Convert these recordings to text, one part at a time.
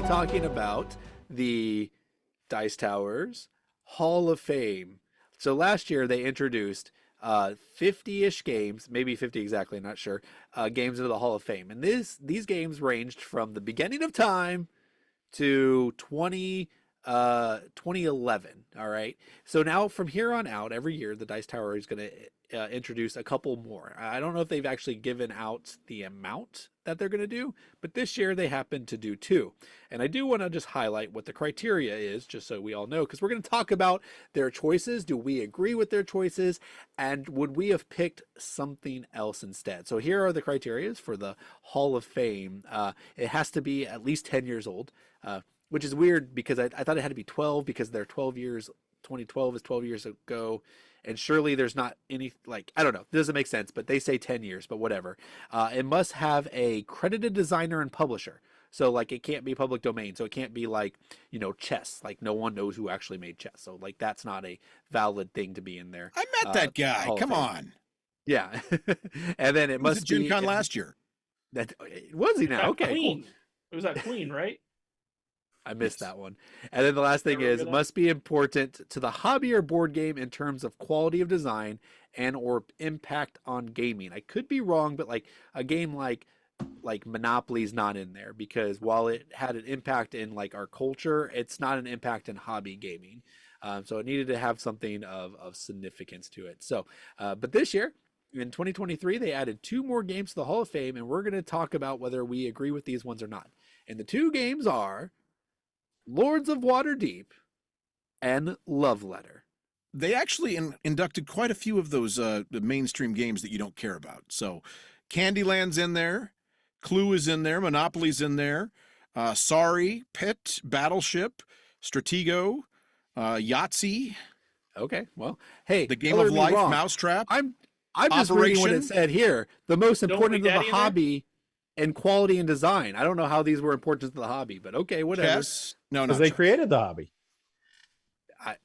talking about the Dice Towers Hall of Fame. So last year they introduced 50-ish games, maybe 50 exactly, not sure, games into the Hall of Fame. And these games ranged from the beginning of time to 2011. All right. So now from here on out, every year, the Dice Tower is going to introduce a couple more. I don't know if they've actually given out the amount that they're going to do, but this year they happen to do two. And I do want to just highlight what the criteria is, just so we all know, because we're going to talk about their choices. Do we agree with their choices? And would we have picked something else instead? So here are the criteria for the Hall of Fame. It has to be at least 10 years old, which is weird because I thought it had to be 12 because they're 12 years. 2012 is 12 years ago. And surely there's not any, like, I don't know, it doesn't make sense, but they say 10 years, but whatever. It must have a credited designer and publisher. So, like, it can't be public domain. So it can't be like, you know, chess. Like, no one knows who actually made chess. So, like, that's not a valid thing to be in there. I met that guy. Come on. Yeah. And then it must be. Gen Con last year. That was he now? Okay, Queen. cool. It was that Queen, right? I missed that one. And then the last thing is, it must be important to the hobby or board game in terms of quality of design and or impact on gaming. I could be wrong, but like a game like Monopoly's not in there because while it had an impact in like our culture, it's not an impact in hobby gaming. So it needed to have something of significance to it. So, but this year, in 2023, they added two more games to the Hall of Fame, and we're going to talk about whether we agree with these ones or not. And the two games are Lords of Waterdeep and Love Letter. They actually inducted quite a few of those the mainstream games that you don't care about. So Candyland's in there, Clue is in there, Monopoly's in there, Sorry, Pit, Battleship, Stratego, Yahtzee. Okay, well, hey, The Game of Life, Mousetrap. I'm just reading what it said here. The most important to the hobby and quality and design. I don't know how these were important to the hobby, but okay, whatever. Chess? No, because they created the hobby.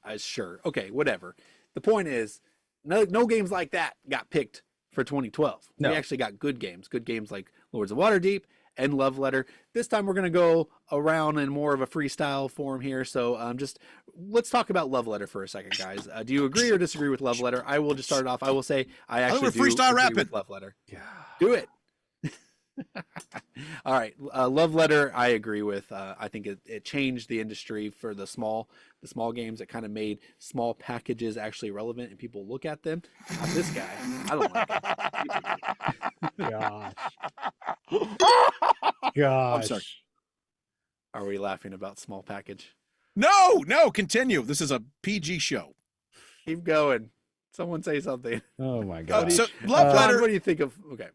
I sure. Okay, whatever. The point is, no games like that got picked for 2012. No. We actually got good games like Lords of Waterdeep and Love Letter. This time we're going to go around in more of a freestyle form here. So just let's talk about Love Letter for a second, guys. Do you agree or disagree with Love Letter? I will just start it off. I will say I actually do freestyle agree rapping with Love Letter. Yeah. Do it. All right, Love Letter I agree with. I think it changed the industry for the small games. It kind of made small packages actually relevant and people look at them. Not this guy, I don't like it. Gosh. I'm sorry. Are we laughing about small package? No, continue. This is a PG show. Keep going. Someone say something. Oh my God. So Love Letter. What do you think of? Okay.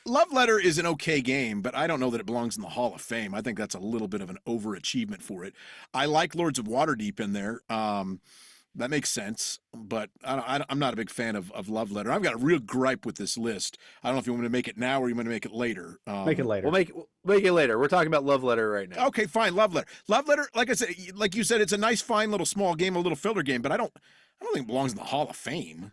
Love Letter is an okay game, but I don't know that it belongs in the Hall of Fame. I think that's a little bit of an overachievement for it. I like Lords of Waterdeep in there. That makes sense, but I'm not a big fan of Love Letter. I've got a real gripe with this list. I don't know if you want me to make it now or you want to make it later. Make it later. We'll make it later. We're talking about Love Letter right now. Okay, fine. Love Letter. Love Letter, like I said, like you said, it's a nice, fine little small game, a little filler game, but I don't think it belongs in the Hall of Fame.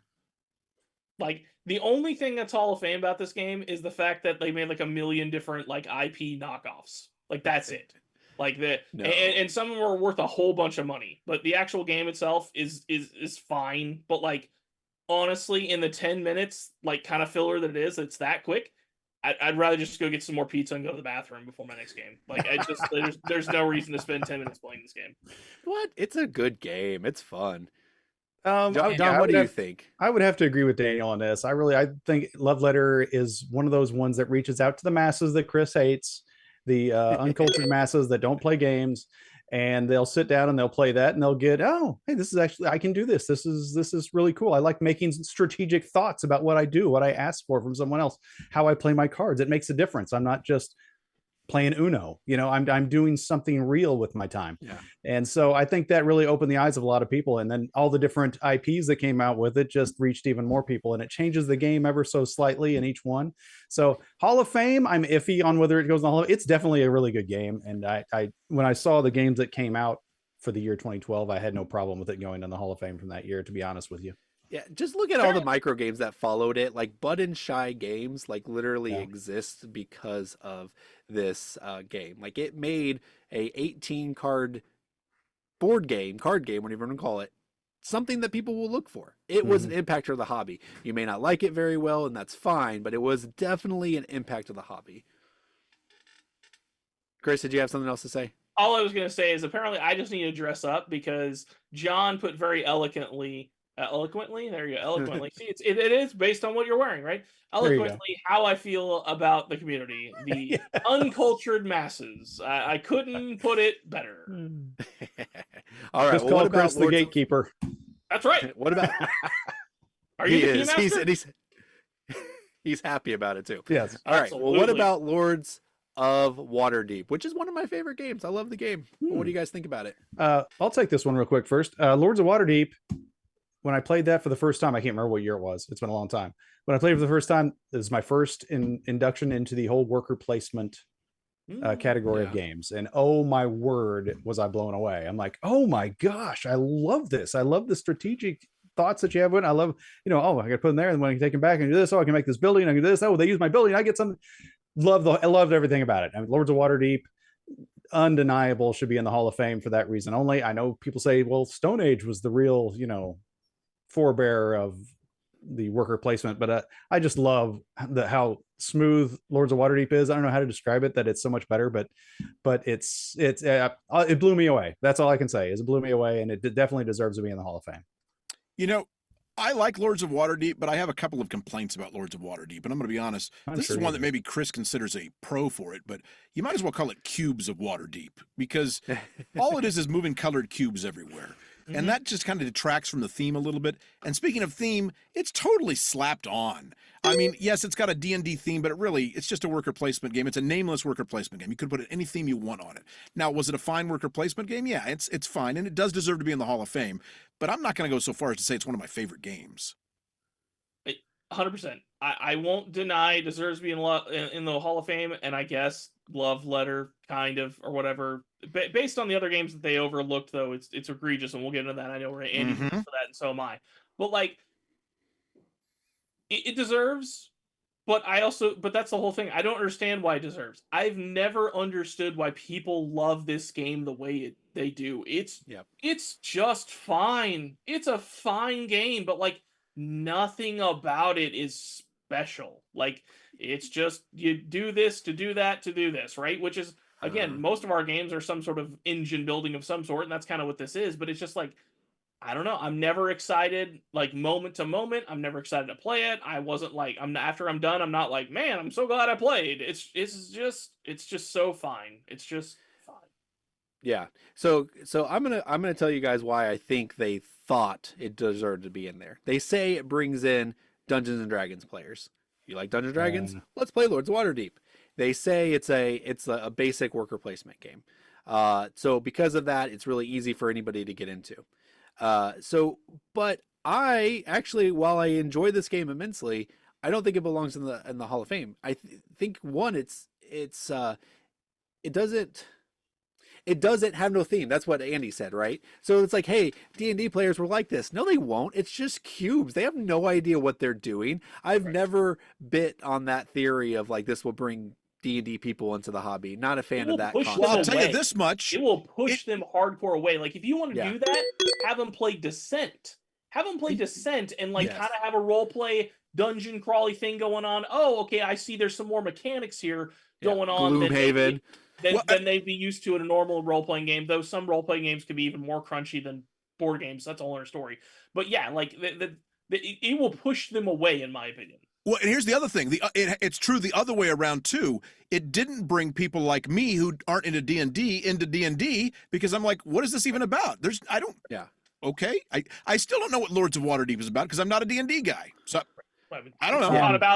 Like, the only thing that's Hall of Fame about this game is the fact that they made like a million different like IP knockoffs. Like, that's it. Like and some of them are worth a whole bunch of money. But the actual game itself is fine. But like, honestly, in the 10 minutes, like kind of filler that it is, it's that quick. I'd rather just go get some more pizza and go to the bathroom before my next game. Like, there's no reason to spend 10 minutes playing this game. What? It's a good game. It's fun. John, what do you think? I would have to agree with Daniel on this. I think Love Letter is one of those ones that reaches out to the masses that Chris hates, the uncultured masses that don't play games, and they'll sit down and they'll play that and they'll get, oh, hey, this is actually, I can do this. This is really cool. I like making strategic thoughts about what I do, what I ask for from someone else, how I play my cards. It makes a difference. I'm not just playing Uno, I'm doing something real with my time. Yeah. And so I think that really opened the eyes of a lot of people. And then all the different IPs that came out with it just reached even more people, and it changes the game ever so slightly in each one. So Hall of Fame, I'm iffy on whether it goes in the Hall of Fame. It's definitely a really good game. And I when I saw the games that came out for the year 2012, I had no problem with it going in the Hall of Fame from that year, to be honest with you. Yeah, just look at all the micro games that followed it. Like Bud and Shy Games, like literally Yeah. exist because of this game. Like it made a 18 card board game, card game, whatever you want to call it, something that people will look for. It was an impactor of the hobby. You may not like it very well, and that's fine, but it was definitely an impact of the hobby. Chris, did you have something else to say? All I was going to say is apparently I just need to dress up because John put very eloquently, there you go, eloquently. See, it is based on what you're wearing, right? Eloquently, how I feel about the community, the uncultured masses. I couldn't put it better. All right. Just well, call what about Chris the gatekeeper. That's right. What about? Are you the He's, keymaster? he's happy about it too. Yes. All right. Well, what Absolutely. about Lords of Waterdeep, which is one of my favorite games? I love the game. What do you guys think about it? I'll take this one real quick first. Lords of Waterdeep. When I played that for the first time, I can't remember what year it was. It's been a long time. When I played it for the first time, this is my first induction into the whole worker placement category of games. And oh my word, was I blown away. I'm like, oh my gosh, I love this. I love the strategic thoughts that you have. I love, oh, I got to put in there, and when I can take them back and do this, oh, I can make this building, I can do this. Oh, they use my building, I get something. I loved everything about it. I mean, Lords of Waterdeep, undeniable, should be in the Hall of Fame for that reason only. I know people say, well, Stone Age was the real, forebearer of the worker placement, but I just love how smooth Lords of Waterdeep is. I don't know how to describe it, that it's so much better, but it blew me away. That's all I can say, is it blew me away, and it definitely deserves to be in the Hall of Fame. I like Lords of Waterdeep, but I have a couple of complaints about Lords of Waterdeep, and I'm going to be honest. This is one that maybe Chris considers a pro for it, but you might as well call it Cubes of Waterdeep, because all it is moving colored cubes everywhere. And that just kind of detracts from the theme a little bit. And speaking of theme, it's totally slapped on. I mean, yes, it's got a D&D theme, but it's just a worker placement game. It's a nameless worker placement game. You could put any theme you want on it. Now, was it a fine worker placement game? Yeah, it's fine, and it does deserve to be in the Hall of Fame. But I'm not going to go so far as to say it's one of my favorite games. 100%. I won't deny it deserves to be in the Hall of Fame, and I guess Love Letter, kind of, or whatever. Based on the other games that they overlooked, though, it's egregious, and we'll get into that. I know we're Andy for that, and so am I. But like, it deserves. But that's the whole thing. I don't understand why it deserves. I've never understood why people love this game the way they do. It's just fine. It's a fine game, but like nothing about it is special. Like it's just you do this to do that to do this, right? Which is again, most of our games are some sort of engine building of some sort, and that's kind of what this is. But it's just like, I don't know. I'm never excited, like moment to moment. I'm never excited to play it. I wasn't like, after I'm done, I'm not like, man, I'm so glad I played. It's just so fine. It's just fine. Yeah. So I'm gonna tell you guys why I think they thought it deserved to be in there. They say it brings in Dungeons and Dragons players. You like Dungeons and Dragons? Let's play Lords of Waterdeep. They say it's a basic worker placement game. So because of that, it's really easy for anybody to get into. But I actually, while I enjoy this game immensely, I don't think it belongs in the Hall of Fame. I think one, it doesn't have no theme. That's what Andy said, right? So it's like, hey, D&D players were like this. No, they won't. It's just cubes. They have no idea what they're doing. I've never bit on that theory of like this will bring D&D people into the hobby. Not a fan of that concept. Well, I'll tell you this much. It will push them hardcore away. Like if you want to do that, have them play Descent. Have them play Descent and like kind of have a role play dungeon crawly thing going on. Oh, okay, I see there's some more mechanics here going on. Gloomhaven. Than they'd be used to in a normal role-playing game, though some role-playing games can be even more crunchy than board games. That's a whole other story. But yeah, like it will push them away, in my opinion. Well, and here's the other thing. It's true the other way around, too. It didn't bring people like me who aren't into D&D into D&D because I'm like, what is this even about? Okay. I still don't know what Lords of Waterdeep is about because I'm not a D&D guy. So I don't know.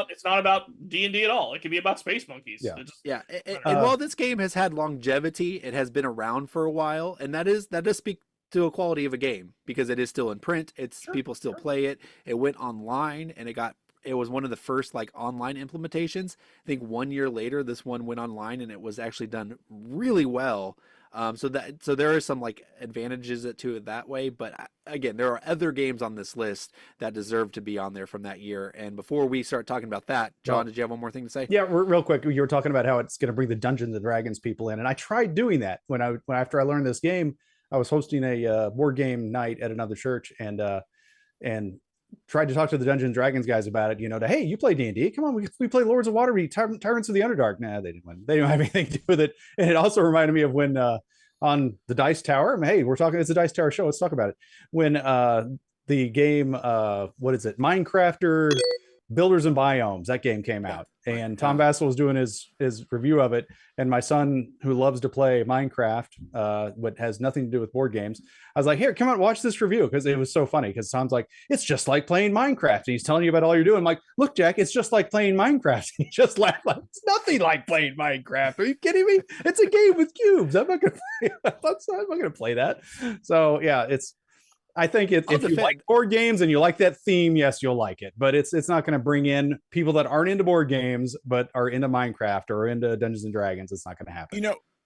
It's not about D&D at all. It could be about space monkeys. And while this game has had longevity, it has been around for a while, and that does speak to a quality of a game because it is still in print. People still play it. It went online, and it was one of the first like online implementations. I think 1 year later, this one went online, and it was actually done really well. So there are some like advantages to it that way, but again, there are other games on this list that deserve to be on there from that year. And before we start talking about that, John, did you have one more thing to say? Yeah, real quick. You were talking about how it's going to bring the Dungeons and Dragons people in, and I tried doing that after I learned this game. I was hosting a board game night at another church, and tried to talk to the Dungeons and Dragons guys about it. Hey, you play D&D? Come on, we play Lords of Waterdeep, Tyrants of the Underdark. Nah, they didn't win. They don't have anything to do with it. And it also reminded me of when on the Dice Tower. Hey, we're talking. It's a Dice Tower show. Let's talk about it. When the game, what is it? Minecrafter Builders and Biomes. That game came out, and Tom Vassell was doing his review of it. And my son, who loves to play Minecraft, what has nothing to do with board games, I was like, "Here, come on, watch this review," because it was so funny. Because Tom's like, "It's just like playing Minecraft," and he's telling you about all you're doing. I'm like, "Look, Jack, it's just like playing Minecraft." And he just laughed like, "It's nothing like playing Minecraft. Are you kidding me? It's a game with cubes. I'm not going to play that." So yeah, I think if you like board games and you like that theme, yes, you'll like it. But it's not going to bring in people that aren't into board games but are into Minecraft or into Dungeons and Dragons. It's not going to happen.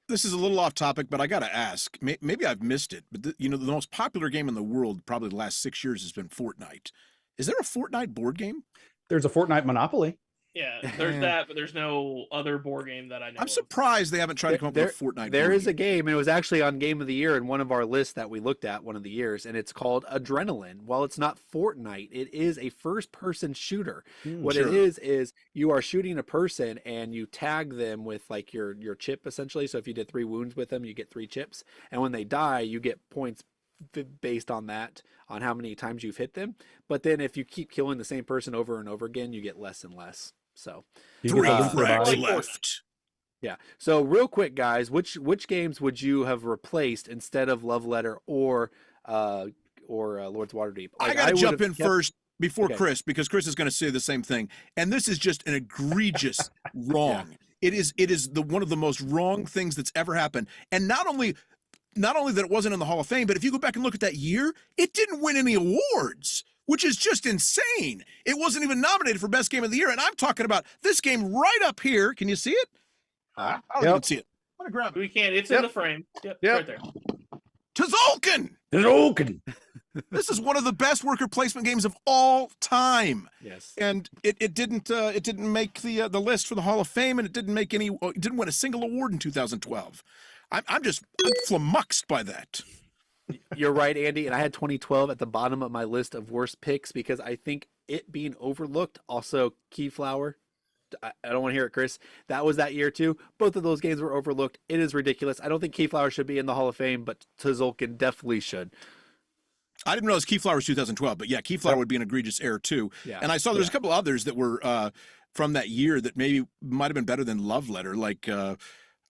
This is a little off topic, but I got to ask. Maybe I've missed it, but the most popular game in the world, probably the last 6 years, has been Fortnite. Is there a Fortnite board game? There's a Fortnite Monopoly. Yeah, there's that, but there's no other board game that I know. I'm surprised they haven't tried to come up with a Fortnite. There is a game, and it was actually on Game of the Year in one of our lists that we looked at one of the years, and it's called Adrenaline. While it's not Fortnite, it is a first-person shooter. What it is you are shooting a person, and you tag them with like your chip essentially. So if you did 3 wounds with them, you get 3 chips, and when they die, you get points based on that, on how many times you've hit them. But then if you keep killing the same person over and over again, you get less and less. So 3 frags left. Yeah. So real quick, guys, which games would you have replaced instead of Love Letter or Lords of Waterdeep? I got to jump in first before Chris, because Chris is going to say the same thing, and this is just an egregious wrong. It is one of the most wrong things that's ever happened, and not only that it wasn't in the Hall of Fame, but if you go back and look at that year, it didn't win any awards, which is just insane. It wasn't even nominated for Best Game of the Year, and I'm talking about this game right up here. Can you see it? I don't even see it. I'm going to grab it. We can't. It's in the frame. Yep. Right there. Tzolk'in! This is one of the best worker placement games of all time. Yes. And it didn't make the list for the Hall of Fame, and it didn't win a single award in 2012. I'm flummoxed by that. You're right, Andy. And I had 2012 at the bottom of my list of worst picks because I think it being overlooked. Also, Keyflower. I don't want to hear it, Chris. That was that year too. Both of those games were overlooked. It is ridiculous. I don't think Keyflower should be in the Hall of Fame, but Tzolk'in definitely should. I didn't realize Keyflower was 2012, but yeah, Keyflower would be an egregious error too. Yeah. And I saw there's a couple others that were from that year that maybe might have been better than Love Letter, like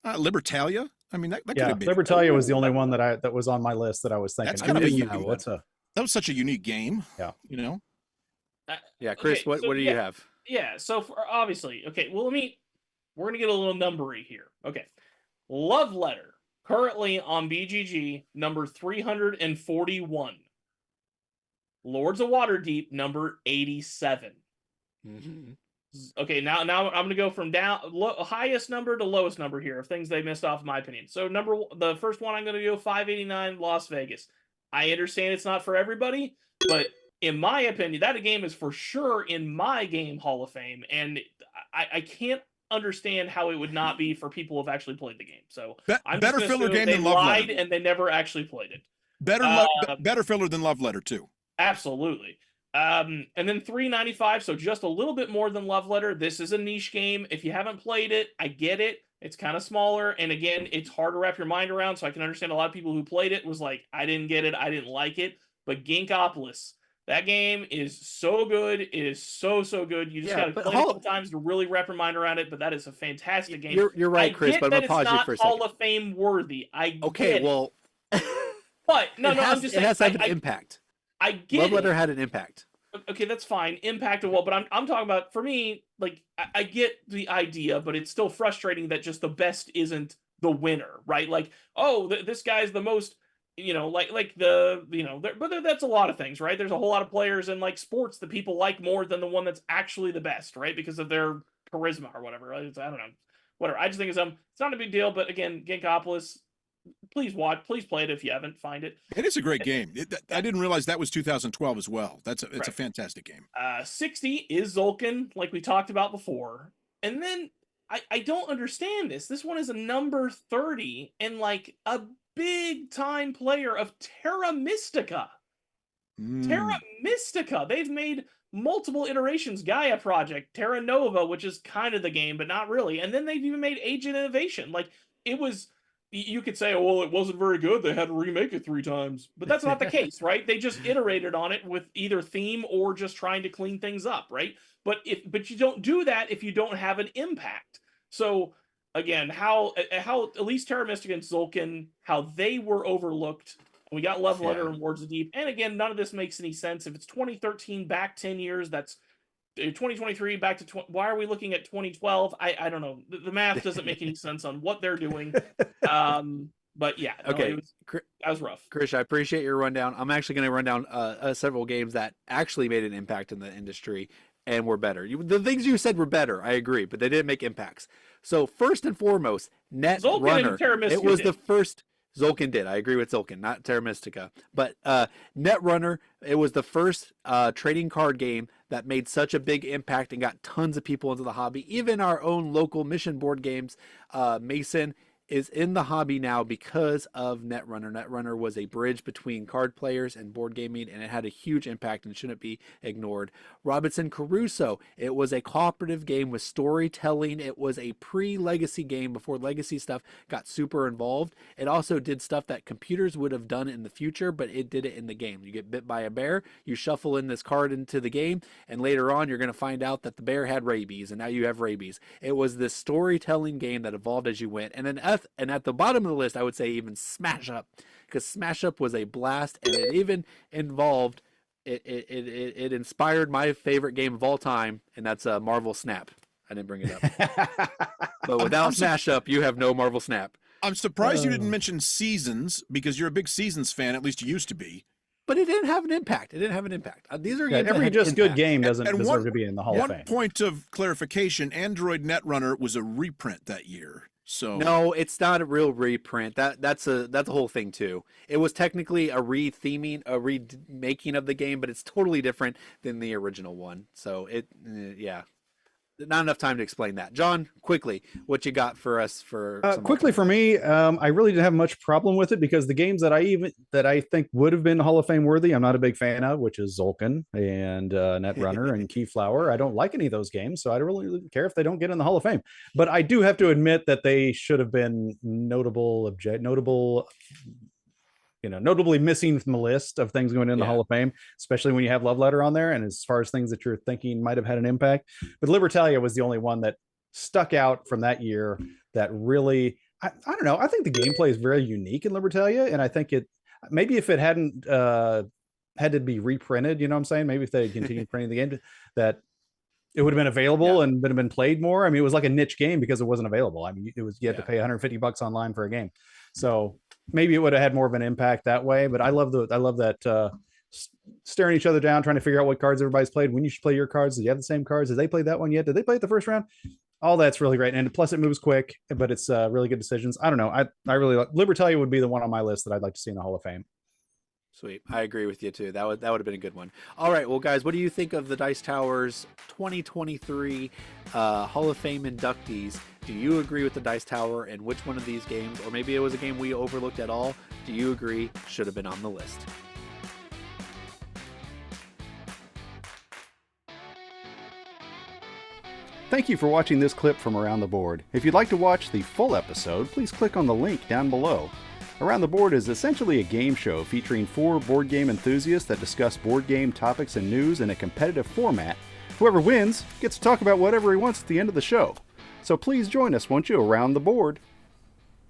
Libertalia. I mean, that could have been. Libertalia was the only one that was on my list that I was thinking. That's kind of a unique one. That was such a unique game. Yeah. Yeah, Chris, okay, what do you have? Yeah, so obviously, okay, well, we're going to get a little numbery here. Okay. Love Letter, currently on BGG, number 341. Lords of Waterdeep, number 87. Mm-hmm. Okay, now I'm going to go from highest number to lowest number here of things they missed off, in my opinion. So the first one I'm going to go 589, Las Vegas. I understand it's not for everybody, but in my opinion, that game is for sure in my game Hall of Fame, and I can't understand how it would not be for people who've actually played the game. So I'm better filler game than Love Letter, and they never actually played it. Better filler than Love Letter too. Absolutely. And then 395, so just a little bit more than Love Letter. This is a niche game. If you haven't played it, I get it. It's kind of smaller, and again, it's hard to wrap your mind around, so I can understand a lot of people who played it was like, I didn't get it, I didn't like it. But Ginkopolis, that game is so good. It is so good. You just got to play it a couple times to really wrap your mind around it, but that is a fantastic game. You're right, Chris, but I'm going to pause you for a second. Hall of Fame worthy. Well, but I'm just saying. It has to have an impact. I get Love Letter had an impact. Okay, that's fine. Impact of but I'm talking about, for me, like, I get the idea, but it's still frustrating that just the best isn't the winner, right? Like, this guy's the most, but that's a lot of things, right? There's a whole lot of players in like sports that people like more than the one that's actually the best, right? Because of their charisma or whatever. Right? I don't know, whatever. I just think it's not a big deal. But again, Ginkopolis, please play it if you haven't find it. It is a great game. I didn't realize that was 2012 as well. It's a fantastic game. 60 is Zolkin, like we talked about before. And then I don't understand this. This one is a number 30 and like a big time player of Terra Mystica. Terra Mystica. They've made multiple iterations. Gaia Project, Terra Nova, which is kind of the game, but not really. And then they've even made Age of Innovation. Like, it was, you could say, oh, well, it wasn't very good. They had to remake it 3 times. But that's not the case, right? They just iterated on it with either theme or just trying to clean things up, right? But you don't do that if you don't have an impact. So again, how at least Terra Mystica and Zolkin, how they were overlooked. We got Love Letter and Words of Deep. And again, none of this makes any sense. If it's 2013 back 10 years, that's 2023 back to why are we looking at 2012? I don't know. The math doesn't make any sense on what they're doing. But yeah, no, okay, that was rough. Krish, I appreciate your rundown. I'm actually going to run down several games that actually made an impact in the industry and were better. The things you said were better, I agree, but they didn't make impacts. So first and foremost, Netrunner. It was the first. Zolkin did. I agree with Zolkin, not Terra Mystica. But Netrunner, it was the first trading card game that made such a big impact and got tons of people into the hobby. Even our own local mission board games, Mason is in the hobby now because of Netrunner. Netrunner was a bridge between card players and board gaming, and it had a huge impact and shouldn't be ignored. Robinson Crusoe, it was a cooperative game with storytelling. It was a pre-legacy game before legacy stuff got super involved. It also did stuff that computers would have done in the future, but it did it in the game. You get bit by a bear, you shuffle in this card into the game, and later on you're going to find out that the bear had rabies, and now you have rabies. It was this storytelling game that evolved as you went. And then at the bottom of the list, I would say even Smash Up, because Smash Up was a blast, and it even involved it inspired my favorite game of all time, and that's Marvel Snap. I didn't bring it up, but without Smash Up, you have no Marvel Snap. I'm surprised you didn't mention Seasons, because you're a big Seasons fan. At least you used to be. But it didn't have an impact. These are games every just good game doesn't deserve to be in the Hall of Fame. One point of clarification: Android Netrunner was a reprint that year. So no, it's not a real reprint. That's a whole thing too. It was technically a remaking of the game, but it's totally different than the original one. So not enough time to explain that. John, quickly, what you got for us for quickly for me? I really didn't have much problem with it because the games that I think would have been Hall of Fame worthy, I'm not a big fan of, which is Zolkin and Netrunner and Keyflower. I don't like any of those games, so I don't really care if they don't get in the Hall of Fame. But I do have to admit that they should have been notably missing from the list of things going in the Hall of Fame, especially when you have Love Letter on there. And as far as things that you're thinking might have had an impact, but Libertalia was the only one that stuck out from that year that really, I don't know. I think the gameplay is very unique in Libertalia. And I think maybe if it hadn't had to be reprinted, you know what I'm saying? Maybe if they had continued printing the game, that it would have been available and would have been played more. I mean, it was like a niche game because it wasn't available. I mean, you had to pay $150 online for a game. So maybe it would have had more of an impact that way, but I love that staring each other down, trying to figure out what cards everybody's played, when you should play your cards. Did you have the same cards? Did they play that one yet? Did they play it the first round? All that's really great. And plus it moves quick, but it's really good decisions. I don't know. I really like Libertalia would be the one on my list that I'd like to see in the Hall of Fame. Sweet. I agree with you too. That would have been a good one. All right. Well, guys, what do you think of the Dice Towers 2023 Hall of Fame inductees? Do you agree with the Dice Tower and which one of these games, or maybe it was a game we overlooked at all, do you agree should have been on the list? Thank you for watching this clip from Around the Board. If you'd like to watch the full episode, please click on the link down below. Around the Board is essentially a game show featuring 4 board game enthusiasts that discuss board game topics and news in a competitive format. Whoever wins gets to talk about whatever he wants at the end of the show. So please join us, won't you, Around the Board.